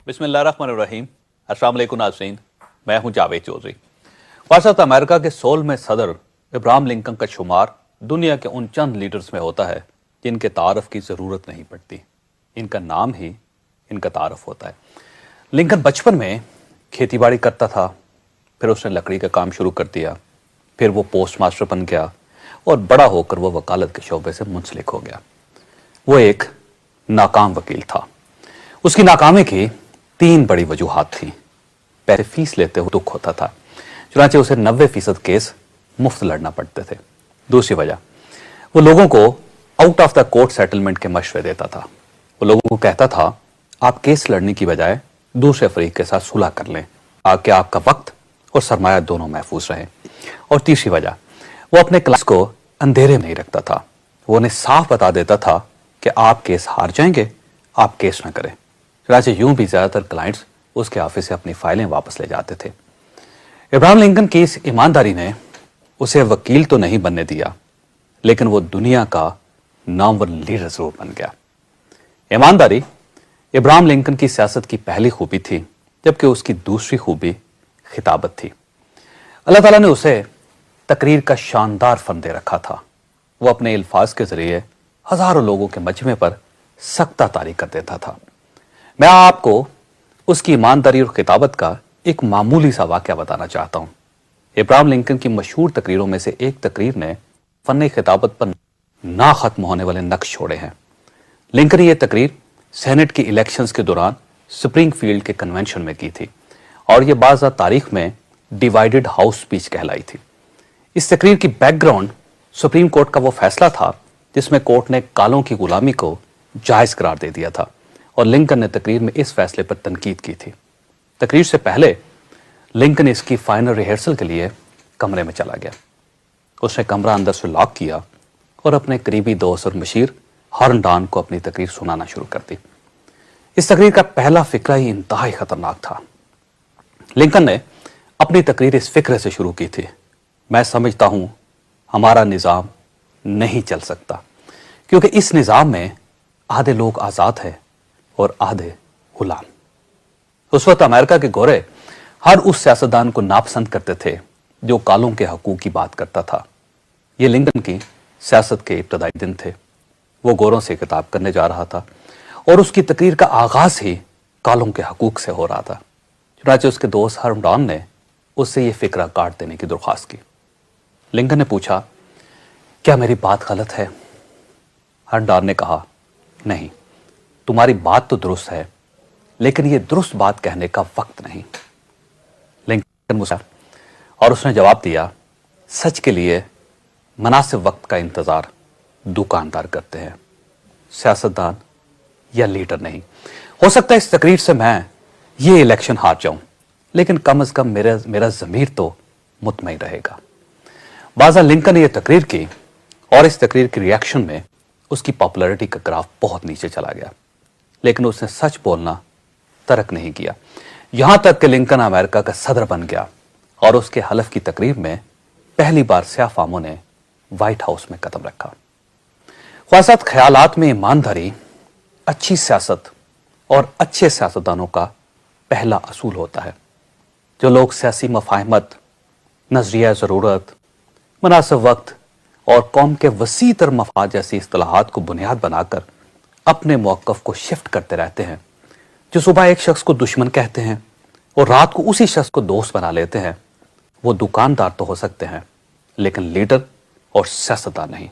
बिस्मिल्लाहिर्रहमानिर्रहीम। अस्सलाम वालेकुम नाज़रीन, मैं हूं जावेद चौधरी। वसत अमेरिका के सोल में सदर इब्राहिम लिंकन का शुमार दुनिया के उन चंद लीडर्स में होता है जिनके तारफ़ की ज़रूरत नहीं पड़ती, इनका नाम ही इनका तारफ़ होता है। लिंकन बचपन में खेती बाड़ी करता था, फिर उसने लकड़ी का काम शुरू कर दिया, फिर वो पोस्ट मास्टर बन गया और बड़ा होकर वो वकालत के शोबे से मुंसलिक हो गया। वो एक नाकाम वकील था। उसकी नाकामी की 3 बड़ी वजूहात थी। पहले फीस लेते हुए दुख होता था, चुनांचे उसे 90% केस मुफ्त लड़ना पड़ते थे। दूसरी वजह, वो लोगों को out of the court settlement के मशवरे देता था। वो लोगों को कहता था आप केस लड़ने की बजाय दूसरे फरीक के साथ सुलह कर लें, ताकि आपका वक्त और सरमाया दोनों महफूज रहें। और तीसरी वजह, वो अपने क्लास को अंधेरे में नहीं रखता था। वो उन्हें साफ बता देता था कि आप केस हार जाएंगे, आप केस ना करें। चुनांचे यूं भी ज्यादातर क्लाइंट्स उसके ऑफिस से अपनी फाइलें वापस ले जाते थे। इब्राहिम लिंकन की इस ईमानदारी ने उसे वकील तो नहीं बनने दिया, लेकिन वो दुनिया का नामवर लीडर जरूर बन गया। ईमानदारी इब्राहिम लिंकन की सियासत की पहली खूबी थी, जबकि उसकी दूसरी खूबी खिताबत थी। अल्लाह ताला ने उसे तकरीर का शानदार फन दे रखा था। वो अपने अल्फाज के जरिए हजारों लोगों के मजमे पर सख्ता तारी कर देता था। मैं आपको उसकी ईमानदारी और खिताबत का एक मामूली सा वाक़या बताना चाहता हूं। इब्राहिम लिंकन की मशहूर तकरीरों में से एक तकरीर ने फन खिताबत पर ना खत्म होने वाले नक्श छोड़े हैं। लिंकन ने यह तकरीर सेनेट की इलेक्शंस के दौरान स्प्रिंगफील्ड के कन्वेंशन में की थी और यह बाज़ तारीख में डिवाइडेड हाउस स्पीच कहलाई थी। इस तकरीर की बैकग्राउंड सुप्रीम कोर्ट का वो फैसला था जिसमें कोर्ट ने कालों की गुलामी को जायज करार दे दिया था और लिंकन ने तकरीर में इस फैसले पर तनकीद की थी। तकरीर से पहले लिंकन इसकी फाइनल रिहर्सल के लिए कमरे में चला गया। उसने कमरा अंदर से लॉक किया और अपने करीबी दोस्त और मशीर हॉर्न डॉन को अपनी तकरीर सुनाना शुरू कर दी। इस तकरीर का पहला फिक्रा ही इंतहाई खतरनाक था। लिंकन ने अपनी तकरीर इस फिक्रे से शुरू की थी, मैं समझता हूं हमारा निज़ाम नहीं चल सकता, क्योंकि इस निज़ाम में आधे लोग आज़ाद हैं और आधे गुलाम। उस वक्त अमेरिका के गोरे हर उस सियासतदान को नापसंद करते थे जो कालों के हकूक की बात करता था। ये लिंकन की सियासत के इब्तदाई दिन थे। वो गोरों से खिताब करने जा रहा था और उसकी तकरीर का आगाज ही कालों के हकूक से हो रहा था। चुनांचे उसके दोस्त हॉर्न डॉन ने उससे ये फिक्रा काट देने की दरख्वास्त की। लिंकन ने पूछा, क्या मेरी बात गलत है? हॉर्न डॉन ने कहा, नहीं, तुम्हारी बात तो दुरुस्त है, लेकिन यह दुरुस्त बात कहने का वक्त नहीं। लिंकन मुस्कुराया और उसने जवाब दिया, सच के लिए मुनासिब वक्त का इंतजार दुकानदार करते हैं, सियासतदान या लीडर नहीं। हो सकता है इस तकरीर से मैं ये इलेक्शन हार जाऊं, लेकिन कम से कम मेरा ज़मीर तो मुतमईन रहेगा। बाज़ा लिंकन ने यह तकरीर की और इस तकरीर के रिएक्शन में उसकी पॉपुलैरिटी का ग्राफ बहुत नीचे चला गया, लेकिन उसने सच बोलना तर्क नहीं किया। यहां तक कि लिंकन अमेरिका का सदर बन गया और उसके हलफ की तकरीब में पहली बार स्याफामों ने व्हाइट हाउस में कदम रखा। ख्वासात ख्यालात में ईमानदारी अच्छी सियासत और अच्छे सियासतदानों का पहला असूल होता है। जो लोग सियासी मफाहमत, नजरिया ज़रूरत, मुनासिब वक्त और कौम के वसी तर मफाद जैसी इस्तिलाहात को बुनियाद बनाकर अपने मौक़िफ़ को शिफ्ट करते रहते हैं, जो सुबह एक शख्स को दुश्मन कहते हैं और रात को उसी शख्स को दोस्त बना लेते हैं, वो दुकानदार तो हो सकते हैं, लेकिन लीडर और सियासतदान नहीं।